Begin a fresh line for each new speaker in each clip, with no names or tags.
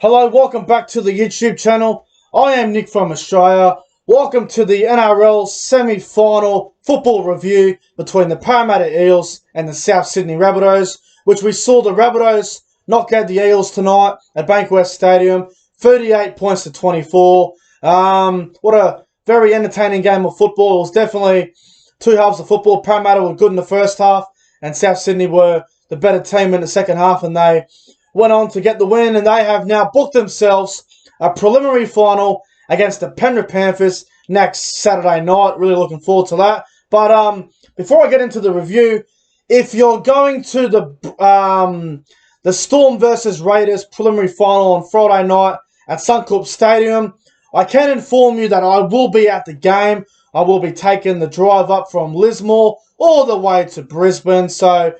Hello, welcome back to the YouTube channel. I am Nick from Australia. Welcome to the NRL semi-final football review between the Parramatta Eels and the South Sydney Rabbitohs, which we saw the Rabbitohs knock out the Eels tonight at Bankwest Stadium, 38 points to 24. What a very entertaining game of football. It was definitely two halves of football. Parramatta were good in the first half, and South Sydney were the better team in the second half, and they went on to get the win, and they have now booked themselves a preliminary final against the Penrith Panthers next Saturday night. Really looking forward to that. But before I get into the review, if you're going to the Storm versus Raiders preliminary final on Friday night at Suncorp Stadium, I can inform you that I will be at the game. I will be taking the drive up from Lismore all the way to Brisbane. So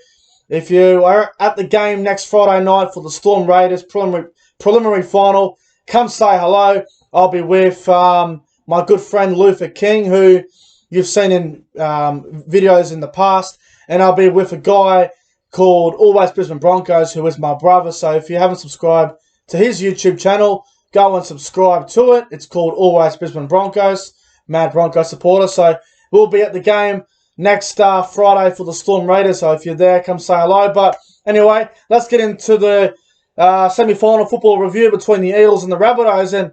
if you are at the game next Friday night for the Storm Raiders preliminary final, come say hello. I'll be with my good friend Luther King, who you've seen in videos in the past, and I'll be with a guy called Always Brisbane Broncos, who is my brother. So if you haven't subscribed to his YouTube channel, go and subscribe to it. It's called Always Brisbane Broncos, mad Broncos supporter. So we'll be at the game next Friday for the Storm Raiders, so if you're there, come say hello. But anyway, let's get into the semi-final football review between the Eels and the Rabbitohs. And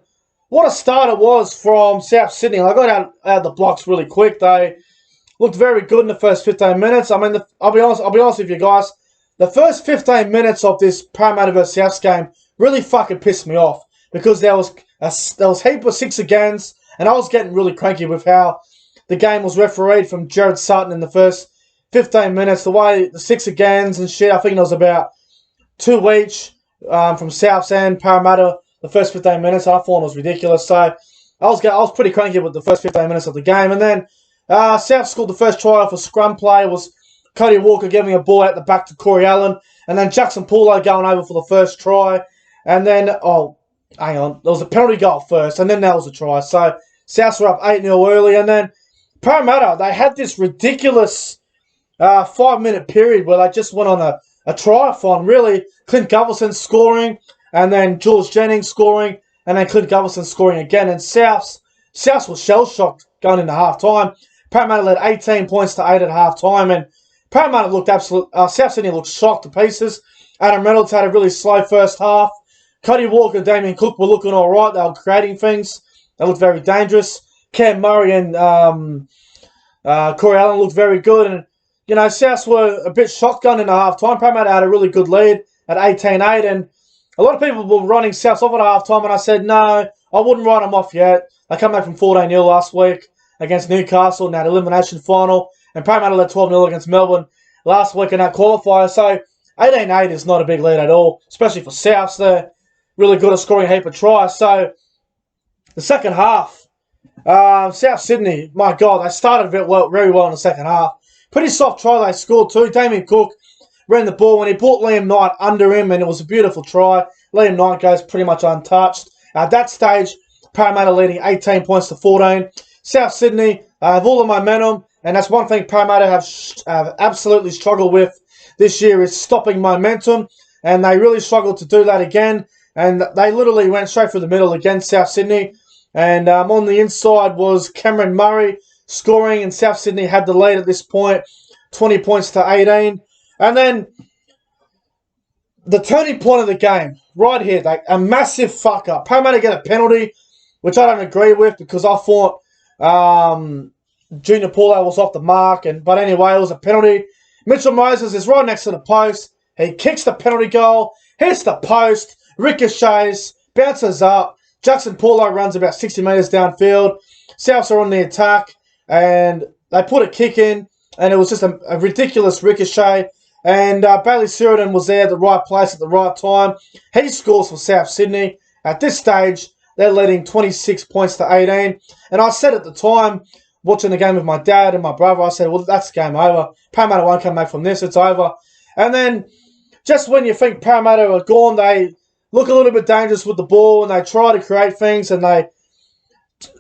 what a start it was from South Sydney. I got out of the blocks really quick. They looked very good in the first 15 minutes. I mean, I'll be honest with you guys. The first 15 minutes of this Parramatta versus Souths game really fucking pissed me off, because there was heap of six agains, and I was getting really cranky with how the game was refereed from Jared Sutton in the first 15 minutes. The way the six agains and shit, I think it was about two each from Souths and Parramatta the first 15 minutes. I thought it was ridiculous. So I was pretty cranky with the first 15 minutes of the game. And then South scored the first try off a scrum play. It was Cody Walker giving a ball out the back to Corey Allen. And then Jackson Paulo going over for the first try. And then, hang on, there was a penalty goal first. And then there was a try. So Souths were up 8-0 early. And then Parramatta, they had this ridiculous 5-minute period where they just went on a try-a-thon, really. Clint Gutherson scoring, and then Jules Jennings scoring, and then Clint Gutherson scoring again. And Souths was shell-shocked going into half-time. Parramatta led 18 points to 8 at half-time, and Parramatta looked South Sydney looked shocked to pieces. Adam Reynolds had a really slow first half. Cody Walker and Damien Cook were looking all right. They were creating things. They looked very dangerous. Cam Murray and Corey Allen looked very good. And, you know, Souths were a bit shotgun in the half-time. Parramatta had a really good lead at 18-8. And a lot of people were running Souths off at half-time. And I said, no, I wouldn't write them off yet. They come back from 14-0 last week against Newcastle in that elimination final. And Parramatta led 12-0 against Melbourne last week in that qualifier. So 18-8 is not a big lead at all, especially for Souths. They're really good at scoring a heap of tries. So the second half, South Sydney, my God, they started very well in the second half. Pretty soft try they scored too. Damien Cook ran the ball when he brought Liam Knight under him, and it was a beautiful try. Liam Knight goes pretty much untouched. At that stage, Parramatta leading 18 points to 14. South Sydney have all the momentum, and that's one thing Parramatta have absolutely struggled with this year, is stopping momentum, and they really struggled to do that again. And they literally went straight through the middle against South Sydney. And on the inside was Cameron Murray scoring, and South Sydney had the lead at this point, 20 points to 18. And then the turning point of the game, right here, a massive fuck-up. Parramatta get a penalty, which I don't agree with, because I thought Junior Paulo was off the mark. But anyway, it was a penalty. Mitchell Moses is right next to the post. He kicks the penalty goal, hits the post, ricochets, bounces up. Jackson Paulo runs about 60 metres downfield. Souths are on the attack, and they put a kick in, and it was just a ridiculous ricochet. And Bailey Sheridan was there at the right place at the right time. He scores for South Sydney. At this stage, they're leading 26 points to 18. And I said at the time, watching the game with my dad and my brother, I said, well, that's game over. Parramatta won't come back from this. It's over. And then just when you think Parramatta are gone, they look a little bit dangerous with the ball, and they try to create things, and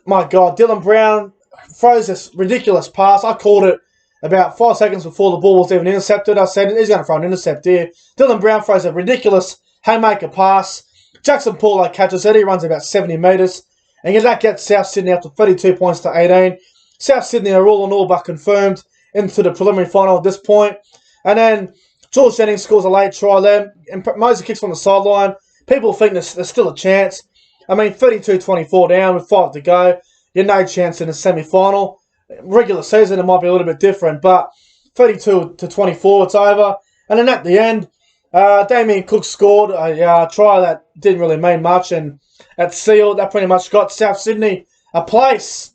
my God, Dylan Brown throws this ridiculous pass. I called it about 5 seconds before the ball was even intercepted. I said, he's going to throw an intercept here. Dylan Brown throws a ridiculous haymaker pass Jackson Paulo catches it. He runs about 70 metres. And that gets South Sydney up to 32 points to 18. South Sydney are all in all but confirmed into the preliminary final at this point. And then George Jennings scores a late try there. And Moser kicks from the sideline. People think there's still a chance. I mean, 32-24 down with 5 to go. You're no chance in the semi-final. Regular season, it might be a little bit different. But 32-24, it's over. And then at the end, Damien Cook scored a try that didn't really mean much. And at Seal, that pretty much got South Sydney a place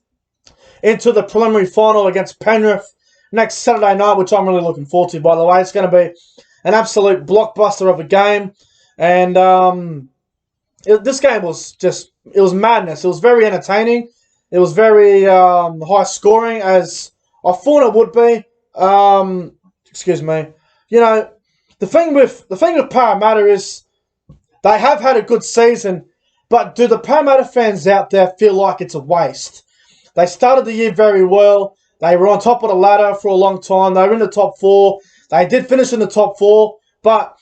into the preliminary final against Penrith next Saturday night, which I'm really looking forward to, by the way. It's going to be an absolute blockbuster of a game. And this game was it was madness. It was very entertaining. It was very high scoring, as I thought it would be. Excuse me. You know, the thing with Parramatta is they have had a good season, but do the Parramatta fans out there feel like it's a waste? They started the year very well. They were on top of the ladder for a long time. They were in the top 4. They did finish in the top 4, but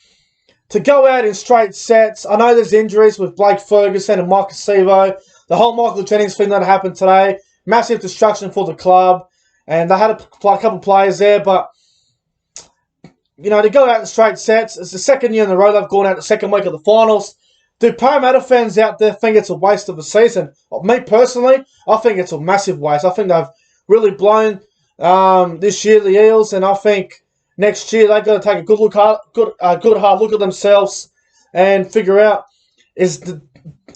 to go out in straight sets, I know there's injuries with Blake Ferguson and Marcus Sevo. The whole Michael Jennings thing that happened today, massive destruction for the club, and they had a couple of players there, but you know, to go out in straight sets, it's the second year in a row they've gone out the second week of the finals. Do Parramatta fans out there think it's a waste of a season? Well, me personally, I think it's a massive waste. I think they've really blown this year, the Eels, and I think next year they've got to take a good hard look at themselves and figure out, is the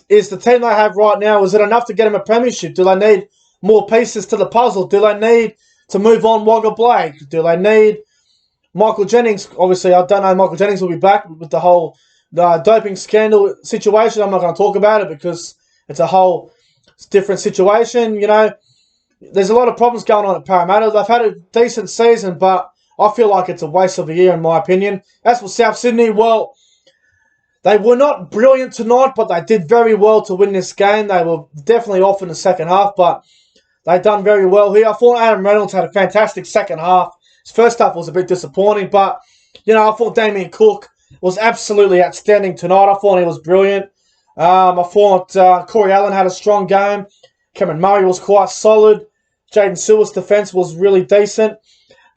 team they have right now, is it enough to get them a premiership? Do they need more pieces to the puzzle? Do they need to move on Wagga Blake? Do they need Michael Jennings? Obviously, I don't know Michael Jennings will be back with the whole doping scandal situation. I'm not going to talk about it because it's a whole different situation. You know, there's a lot of problems going on at Parramatta. They've had a decent season, but I feel like it's a waste of a year in my opinion. As for South Sydney, well, they were not brilliant tonight, but they did very well to win this game. They were definitely off in the second half, but they done very well here. I thought Adam Reynolds had a fantastic second half. His first half was a bit disappointing, but, you know, I thought Damien Cook was absolutely outstanding tonight. I thought he was brilliant. I thought Corey Allen had a strong game. Cameron Murray was quite solid. Jaden Stewart's defence was really decent.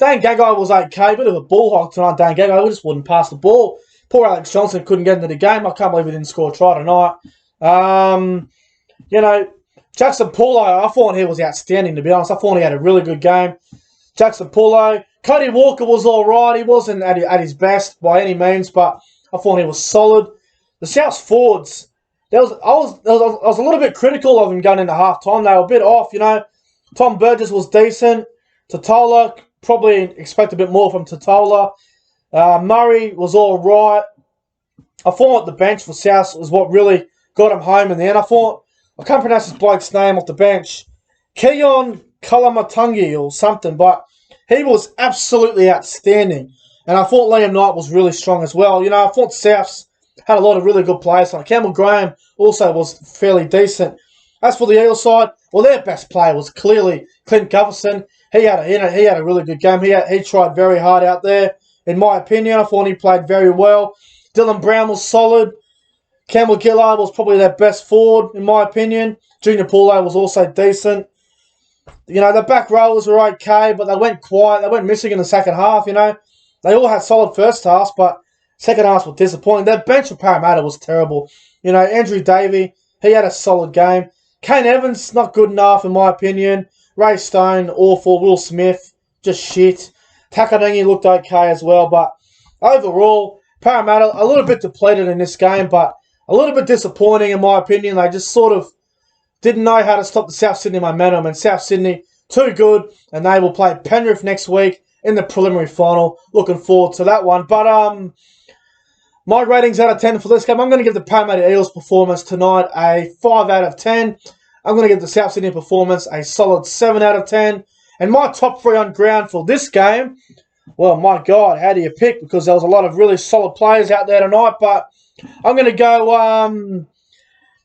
Dane Gagai was okay. Bit of a ball hog tonight, Dane Gagai. We just wouldn't pass the ball. Poor Alex Johnson couldn't get into the game. I can't believe he didn't score a try tonight. You know, Jackson Paulo, I thought he was outstanding, to be honest. I thought he had a really good game. Jackson Paulo. Cody Walker was all right. He wasn't at his best by any means, but I thought he was solid. The South forwards, I was a little bit critical of him going into half-time. They were a bit off, you know. Tom Burgess was decent. Totola, probably expect a bit more from Totola. Murray was all right. I thought the bench for South was what really got him home in the end. I can't pronounce this bloke's name off the bench. Keon Kalamatungi or something, but he was absolutely outstanding. And I thought Liam Knight was really strong as well. You know, I thought Souths had a lot of really good players. Like Campbell Graham also was fairly decent. As for the Eels side, well, their best player was clearly Clint Gutherson. He had a really good game. He tried very hard out there. In my opinion, I thought he played very well. Dylan Brown was solid. Campbell Gillard was probably their best forward, in my opinion. Junior Paulo was also decent. You know, the back rowers were okay, but they went quiet. They went missing in the second half, you know. They all had solid first halves, but second halves were disappointing. Their bench for Parramatta was terrible. You know, Andrew Davey, he had a solid game. Kane Evans, not good enough, in my opinion. Ray Stone, awful. Will Smith, just shit. Takadangi looked okay as well, but overall, Parramatta, a little bit depleted in this game, but a little bit disappointing, in my opinion. They just sort of didn't know how to stop the South Sydney momentum, and South Sydney, too good, and they will play Penrith next week in the preliminary final. Looking forward to that one. But my ratings out of 10 for this game, I'm going to give the Parramatta Eels performance tonight a 5 out of 10. I'm going to give the South Sydney performance a solid 7 out of 10. And my top 3 on ground for this game, well, my God, how do you pick? Because there was a lot of really solid players out there tonight, but I'm going to go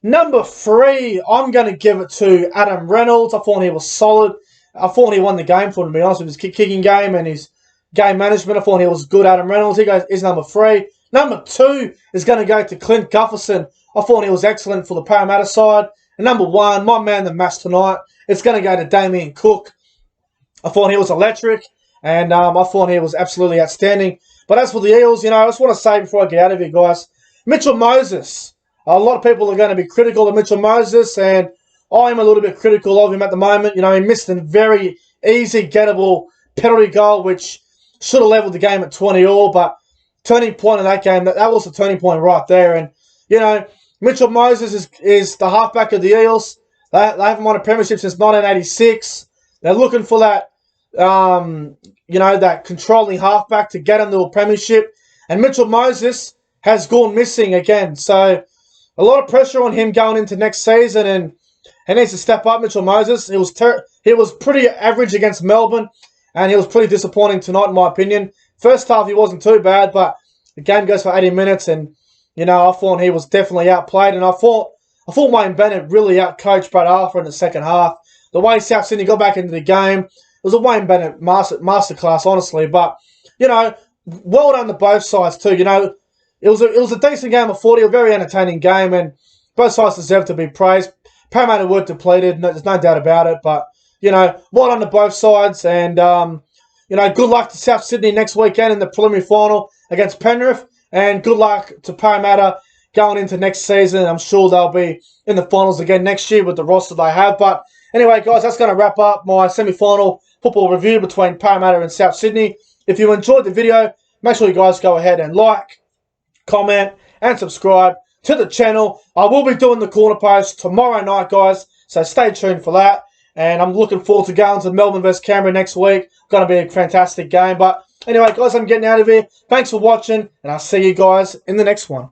number 3. I'm going to give it to Adam Reynolds. I thought he was solid. I thought he won the game for him, to be honest, with his kicking game and his game management. I thought he was good, Adam Reynolds. He's number 3. Number 2 is going to go to Clint Gufferson. I thought he was excellent for the Parramatta side. And number 1, my man the match tonight, it's going to go to Damien Cook. I thought he was electric, and I thought he was absolutely outstanding. But as for the Eels, I just want to say before I get out of here, guys, Mitchell Moses. A lot of people are going to be critical of Mitchell Moses, and I'm a little bit critical of him at the moment. He missed a very easy, gettable penalty goal, which should have leveled the game at 20-all, but turning point in that game, that was the turning point right there. And, Mitchell Moses is the halfback of the Eels. They haven't won a premiership since 1986. They're looking for that, that controlling halfback to get them to a premiership. And Mitchell Moses has gone missing again. So a lot of pressure on him going into next season, and he needs to step up. Mitchell Moses, he was pretty average against Melbourne, and he was pretty disappointing tonight, in my opinion. First half, he wasn't too bad, but the game goes for 80 minutes, and I thought he was definitely outplayed, and I thought Wayne Bennett really outcoached Brad Arthur in the second half. The way South Sydney got back into the game, it was a Wayne Bennett masterclass, honestly. But well done to both sides too. It was a decent game of 40, a very entertaining game, and both sides deserve to be praised. Parramatta were depleted, there's no doubt about it. But well done to both sides, and good luck to South Sydney next weekend in the preliminary final against Penrith, and good luck to Parramatta going into next season. I'm sure they'll be in the finals again next year with the roster they have. But anyway, guys, that's going to wrap up my semi-final football review between Parramatta and South Sydney. If you enjoyed the video, make sure you guys go ahead and like, comment, and subscribe to the channel. I will be doing the corner post tomorrow night, guys, so stay tuned for that. And I'm looking forward to going to Melbourne vs Canberra next week. Going to be a fantastic game. But anyway, guys, I'm getting out of here. Thanks for watching, and I'll see you guys in the next one.